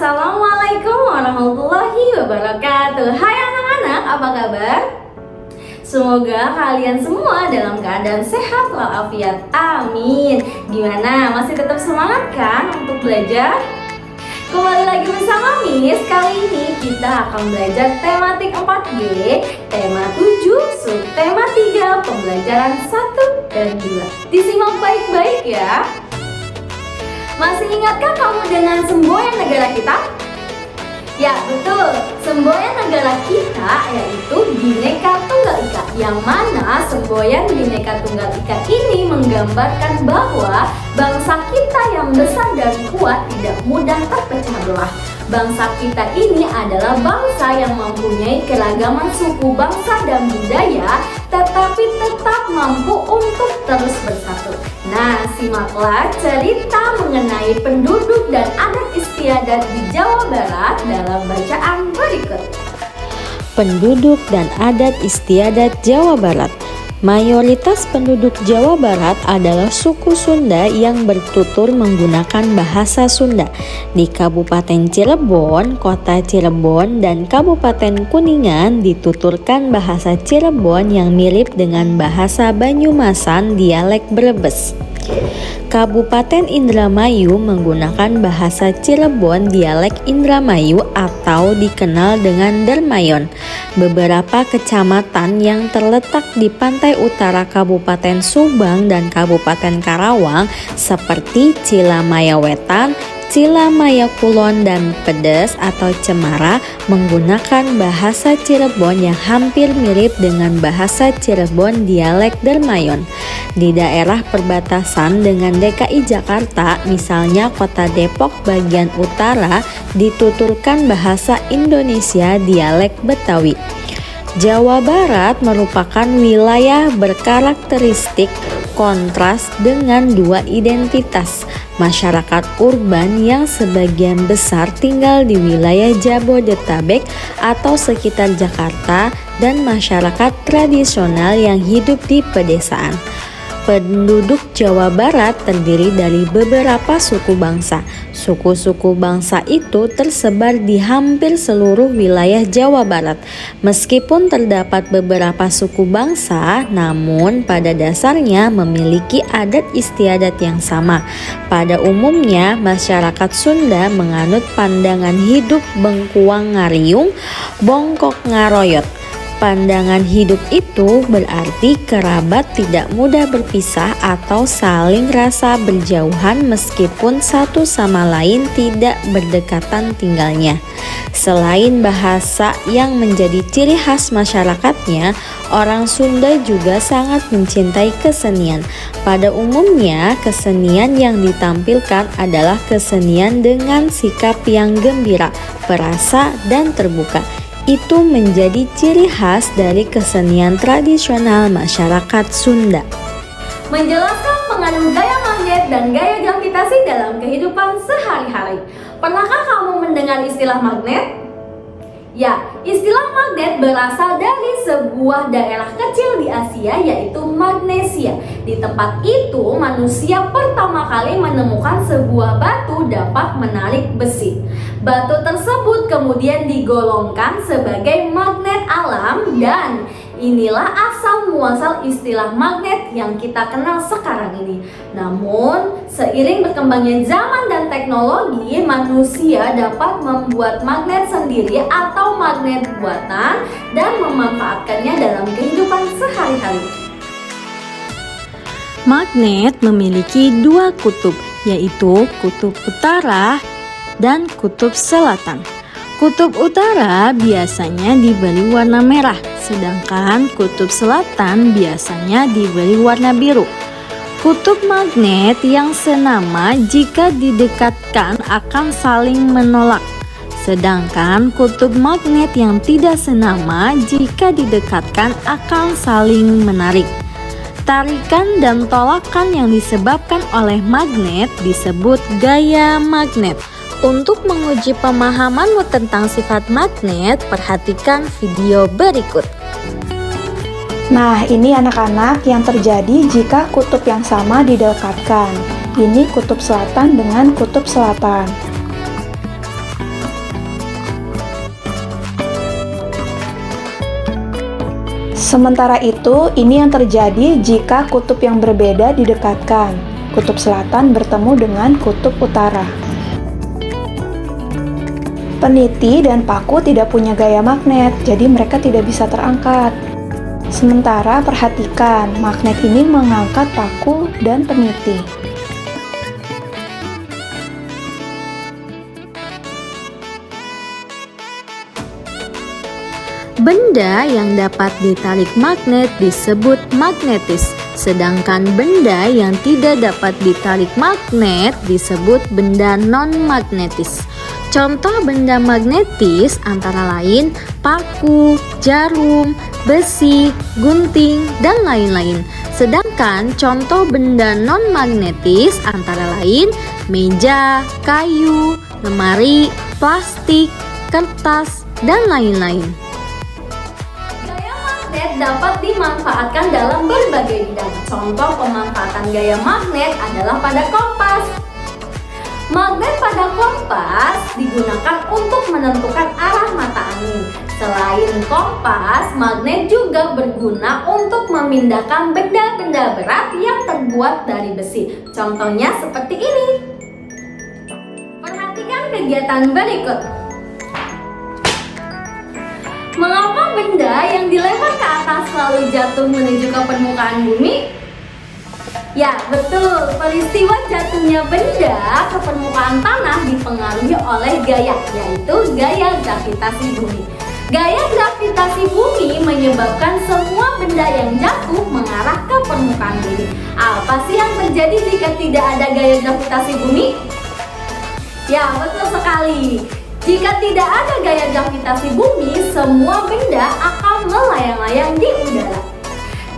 Assalamualaikum warahmatullahi wabarakatuh. Hai anak-anak, apa kabar? Semoga kalian semua dalam keadaan sehat walafiat. Amin. Gimana? Masih tetap semangat kan untuk belajar? Kembali lagi bersama Miss. Kali ini kita akan belajar tematik 4G, tema 7, subtema 3, pembelajaran 1 dan 2. Disimak baik-baik ya. Masih ingatkah kamu dengan semboyan negara kita? Ya betul, semboyan negara kita yaitu Bhinneka Tunggal Ika. Yang mana semboyan Bhinneka Tunggal Ika ini menggambarkan bahwa bangsa kita yang besar dan kuat tidak mudah terpecah belah. Bangsa kita ini adalah bangsa yang mempunyai keragaman suku, bangsa dan budaya, tetapi tetap mampu untuk terus bersatu. Nah, simaklah cerita mengenai penduduk dan adat istiadat di Jawa Barat dalam bacaan berikut. Penduduk dan adat istiadat Jawa Barat. Mayoritas penduduk Jawa Barat adalah suku Sunda yang bertutur menggunakan bahasa Sunda. Di Kabupaten Cirebon, Kota Cirebon, dan Kabupaten Kuningan dituturkan bahasa Cirebon yang mirip dengan bahasa Banyumasan dialek Brebes. Kabupaten Indramayu menggunakan bahasa Cirebon dialek Indramayu atau dikenal dengan Dermayon. Beberapa kecamatan yang terletak di pantai utara Kabupaten Subang dan Kabupaten Karawang seperti Cilamaya Wetan, Cilamaya Kulon, dan Pedes atau Cemara menggunakan bahasa Cirebon yang hampir mirip dengan bahasa Cirebon dialek Dermayon. Di daerah perbatasan dengan DKI Jakarta, misalnya Kota Depok bagian utara, dituturkan bahasa Indonesia dialek Betawi. Jawa Barat merupakan wilayah berkarakteristik kontras dengan dua identitas, masyarakat urban yang sebagian besar tinggal di wilayah Jabodetabek atau sekitar Jakarta dan masyarakat tradisional yang hidup di pedesaan. Penduduk Jawa Barat terdiri dari beberapa suku bangsa. Suku-suku bangsa itu tersebar di hampir seluruh wilayah Jawa Barat. Meskipun terdapat beberapa suku bangsa, namun pada dasarnya memiliki adat istiadat yang sama. Pada umumnya, masyarakat Sunda menganut pandangan hidup Bengkuang Ngariung, Bongkok Ngaroyot. Pandangan hidup itu berarti kerabat tidak mudah berpisah atau saling rasa berjauhan meskipun satu sama lain tidak berdekatan tinggalnya. Selain bahasa yang menjadi ciri khas masyarakatnya, orang Sunda juga sangat mencintai kesenian. Pada umumnya, kesenian yang ditampilkan adalah kesenian dengan sikap yang gembira, perasa, dan terbuka. Itu menjadi ciri khas dari kesenian tradisional masyarakat Sunda. Menjelaskan pengaruh gaya magnet dan gaya gravitasi dalam kehidupan sehari-hari. Pernahkah kamu mendengar istilah magnet? Ya, istilah magnet berasal dari sebuah daerah kecil di Asia yaitu Magnesia. Di tempat itu manusia pertama kali menemukan sebuah batu dapat menarik besi. Batu tersebut kemudian digolongkan sebagai magnet alam dan inilah asal muasal istilah magnet yang kita kenal sekarang ini. Namun, seiring berkembangnya zaman dan teknologi, manusia dapat membuat magnet sendiri atau magnet buatan dan memanfaatkannya dalam kehidupan sehari-hari. Magnet memiliki dua kutub, yaitu kutub utara dan kutub selatan. Kutub utara biasanya diberi warna merah, sedangkan kutub selatan biasanya diberi warna biru. Kutub magnet yang senama jika didekatkan akan saling menolak, sedangkan kutub magnet yang tidak senama jika didekatkan akan saling menarik. Tarikan dan tolakan yang disebabkan oleh magnet disebut gaya magnet. Untuk menguji pemahamanmu tentang sifat magnet, perhatikan video berikut. Nah, ini anak-anak yang terjadi jika kutub yang sama didekatkan. Ini kutub selatan dengan kutub selatan. Sementara itu, ini yang terjadi jika kutub yang berbeda didekatkan. Kutub selatan bertemu dengan kutub utara. Peniti dan paku tidak punya gaya magnet, jadi mereka tidak bisa terangkat. Sementara perhatikan, magnet ini mengangkat paku dan peniti. Benda yang dapat ditarik magnet disebut magnetis, sedangkan benda yang tidak dapat ditarik magnet disebut benda non-magnetis. Contoh benda magnetis antara lain paku, jarum, besi, gunting, dan lain-lain. Sedangkan contoh benda non-magnetis antara lain meja, kayu, lemari, plastik, kertas, dan lain-lain. Gaya magnet dapat dimanfaatkan dalam berbagai bidang. Contoh pemanfaatan gaya magnet adalah pada kompas. Magnet pada kompas digunakan untuk menentukan arah mata angin. Selain kompas, magnet juga berguna untuk memindahkan benda-benda berat yang terbuat dari besi. Contohnya seperti ini. Perhatikan kegiatan berikut. Mengapa benda yang dilempar ke atas selalu jatuh menuju ke permukaan bumi? Ya, betul. Peristiwa jatuhnya benda ke permukaan tanah dipengaruhi oleh gaya, yaitu gaya gravitasi bumi. Gaya gravitasi bumi menyebabkan semua benda yang jatuh mengarah ke permukaan bumi. Apa sih yang terjadi jika tidak ada gaya gravitasi bumi? Ya, betul sekali. Jika tidak ada gaya gravitasi bumi, semua benda akan melayang-layang di udara.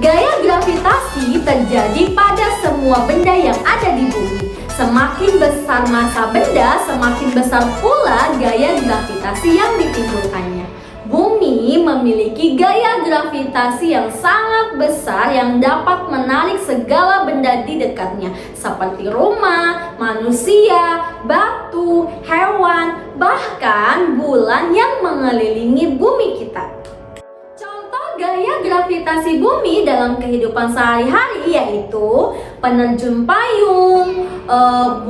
Gaya gravitasi terjadi pada semua benda yang ada di bumi. Semakin besar massa benda, semakin besar pula gaya gravitasi yang ditimbulkannya. Bumi memiliki gaya gravitasi yang sangat besar yang dapat menarik segala benda di dekatnya, seperti rumah, manusia, batu, hewan, bahkan bulan yang mengelilingi bumi kita. Gaya gravitasi bumi dalam kehidupan sehari-hari yaitu penerjun payung,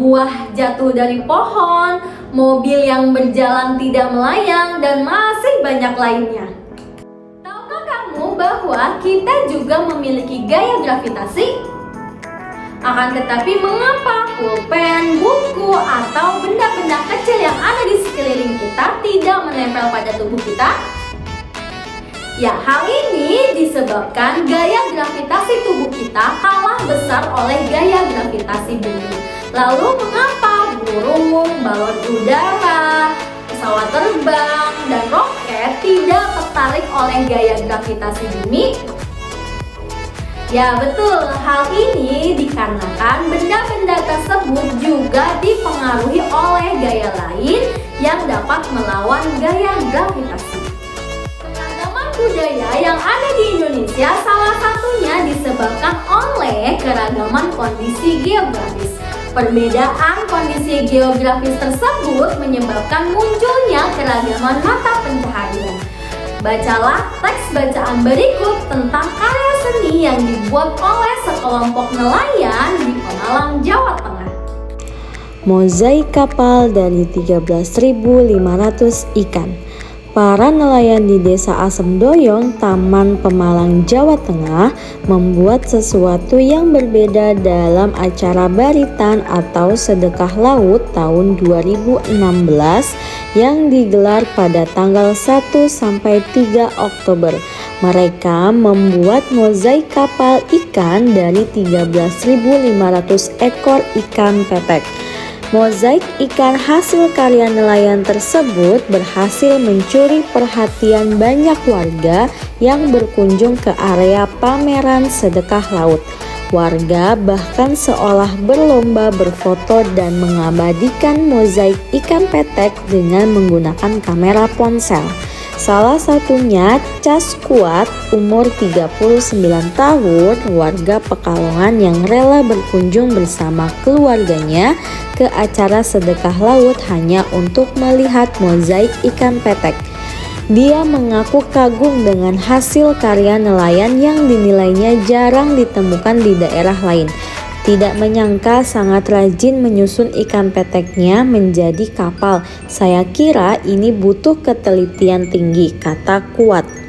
buah jatuh dari pohon, mobil yang berjalan tidak melayang, dan masih banyak lainnya. Tahukah kamu bahwa kita juga memiliki gaya gravitasi? Akan tetapi mengapa pulpen, buku, atau benda-benda kecil yang ada di sekeliling kita tidak menempel pada tubuh kita? Ya, hal ini disebabkan gaya gravitasi tubuh kita kalah besar oleh gaya gravitasi bumi. Lalu mengapa burung, balon udara, pesawat terbang, dan roket tidak tertarik oleh gaya gravitasi bumi? Ya, betul. Hal ini dikarenakan benda-benda tersebut juga dipengaruhi oleh gaya lain yang dapat melawan gaya gravitasi. Budaya yang ada di Indonesia salah satunya disebabkan oleh keragaman kondisi geografis. Perbedaan kondisi geografis tersebut menyebabkan munculnya keragaman mata pencaharian. Bacalah teks bacaan berikut tentang karya seni yang dibuat oleh sekelompok nelayan di Pemalang, Jawa Tengah. Mozaik kapal dari 13.500 ikan. Para nelayan di Desa Asem Doyong, Taman Pemalang, Jawa Tengah membuat sesuatu yang berbeda dalam acara baritan atau sedekah laut tahun 2016 yang digelar pada tanggal 1 sampai 3 Oktober. Mereka membuat mozaik kapal ikan dari 13.500 ekor ikan petek. Mozaik ikan hasil karya nelayan tersebut berhasil mencuri perhatian banyak warga yang berkunjung ke area pameran sedekah laut. Warga bahkan seolah berlomba berfoto dan mengabadikan mozaik ikan petek dengan menggunakan kamera ponsel. Salah satunya Cas Kuat, umur 39 tahun, warga Pekalongan yang rela berkunjung bersama keluarganya ke acara sedekah laut hanya untuk melihat mozaik ikan petek. Dia mengaku kagum dengan hasil karya nelayan yang dinilainya jarang ditemukan di daerah lain. Tidak menyangka sangat rajin menyusun ikan peteknya menjadi kapal. Saya kira ini butuh ketelitian tinggi, kata Kuat.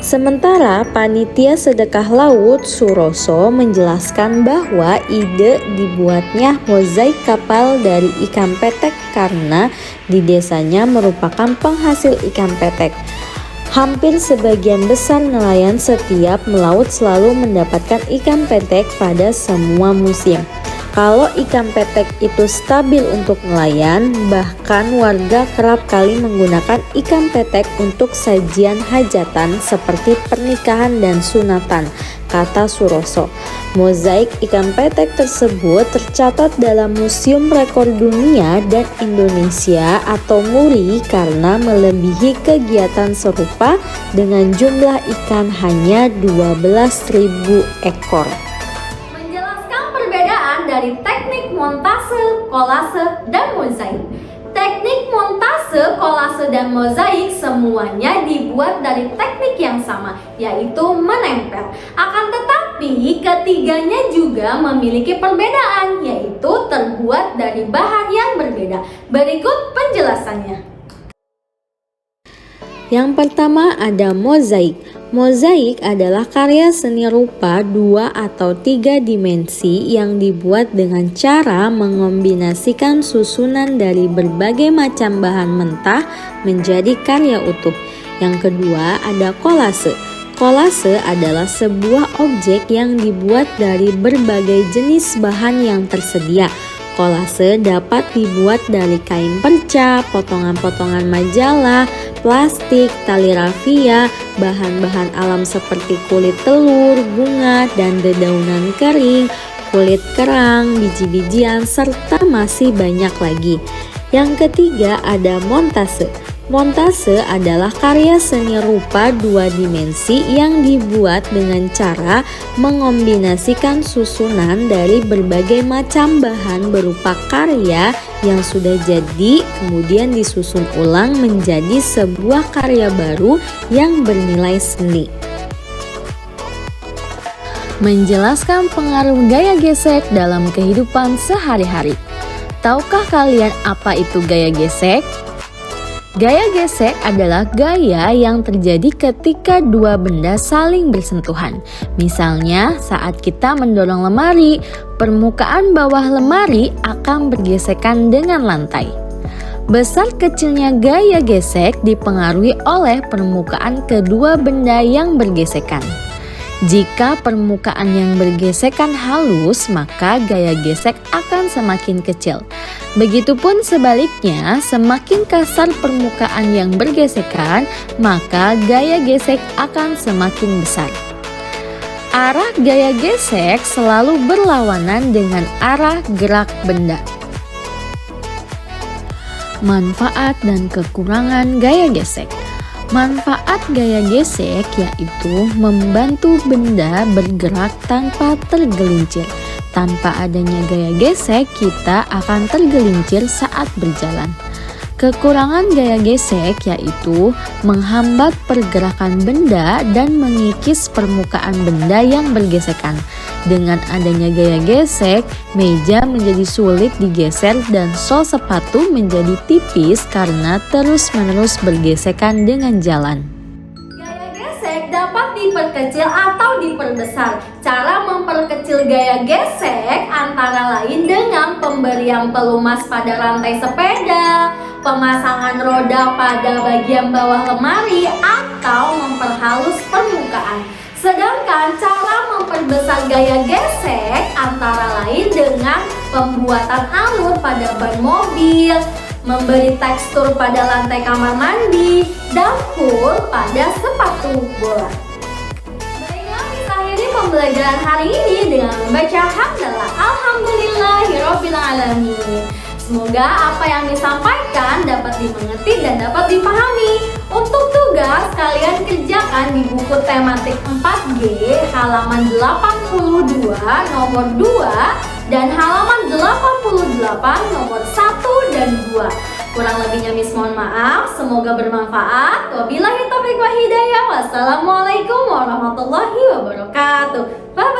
Sementara panitia sedekah laut Suroso menjelaskan bahwa ide dibuatnya mozaik kapal dari ikan petek karena di desanya merupakan penghasil ikan petek. Hampir sebagian besar nelayan setiap melaut selalu mendapatkan ikan petek pada semua musim. Kalau ikan petek itu stabil untuk nelayan, bahkan warga kerap kali menggunakan ikan petek untuk sajian hajatan seperti pernikahan dan sunatan, kata Suroso. Mozaik ikan petek tersebut tercatat dalam Museum Rekor Dunia dan Indonesia atau MURI karena melebihi kegiatan serupa dengan jumlah ikan hanya 12.000 ekor. Dari teknik montase, kolase, dan mozaik. Teknik montase, kolase, dan mozaik semuanya dibuat dari teknik yang sama, yaitu menempel. Akan tetapi ketiganya juga memiliki perbedaan, yaitu terbuat dari bahan yang berbeda. Berikut penjelasannya. Yang pertama ada mozaik. Mozaik adalah karya seni rupa 2 atau 3 dimensi yang dibuat dengan cara mengombinasikan susunan dari berbagai macam bahan mentah menjadi karya utuh. Yang kedua ada kolase. Kolase adalah sebuah objek yang dibuat dari berbagai jenis bahan yang tersedia. Kolase dapat dibuat dari kain perca, potongan-potongan majalah, plastik, tali rafia, bahan-bahan alam seperti kulit telur, bunga, dan dedaunan kering, kulit kerang, biji-bijian, serta masih banyak lagi. Yang ketiga ada montase. Montase adalah karya seni rupa 2 dimensi yang dibuat dengan cara mengombinasikan susunan dari berbagai macam bahan berupa karya yang sudah jadi kemudian disusun ulang menjadi sebuah karya baru yang bernilai seni. Menjelaskan pengaruh gaya gesek dalam kehidupan sehari-hari. Tahukah kalian apa itu gaya gesek? Gaya gesek adalah gaya yang terjadi ketika dua benda saling bersentuhan. Misalnya, saat kita mendorong lemari, permukaan bawah lemari akan bergesekan dengan lantai. Besar kecilnya gaya gesek dipengaruhi oleh permukaan kedua benda yang bergesekan. Jika permukaan yang bergesekan halus, maka gaya gesek akan semakin kecil. Begitupun sebaliknya, semakin kasar permukaan yang bergesekan, maka gaya gesek akan semakin besar. Arah gaya gesek selalu berlawanan dengan arah gerak benda. Manfaat dan kekurangan gaya gesek. Manfaat gaya gesek yaitu membantu benda bergerak tanpa tergelincir. Tanpa adanya gaya gesek, kita akan tergelincir saat berjalan. Kekurangan gaya gesek yaitu menghambat pergerakan benda dan mengikis permukaan benda yang bergesekan. Dengan adanya gaya gesek, meja menjadi sulit digeser dan sol sepatu menjadi tipis karena terus-menerus bergesekan dengan jalan. Gaya gesek dapat diperkecil atau diperbesar. Cara memperkecil gaya gesek antara lain dengan pemberian pelumas pada rantai sepeda, pemasangan roda pada bagian bawah lemari, atau memperhalus permukaan. Sedangkan cara memperbesar gaya gesek antara lain dengan pembuatan alur pada ban mobil, memberi tekstur pada lantai kamar mandi, dapur pada sepatu bola. Baiklah, kita akhiri pembelajaran hari ini dengan membaca hamdalah alhamdulillahirobbilalamin. Semoga apa yang disampaikan dapat dimengerti dan dapat dipahami. Untuk tugas, kalian kerjakan di buku tematik 4G halaman 82 nomor 2 dan halaman 88 nomor 1 dan 2. Kurang Kurang lebihnya Miss mohon maaf. Semoga bermanfaat. Wabillahi taufiq wa hidayah. Wassalamualaikum warahmatullahi wabarakatuh. Bye.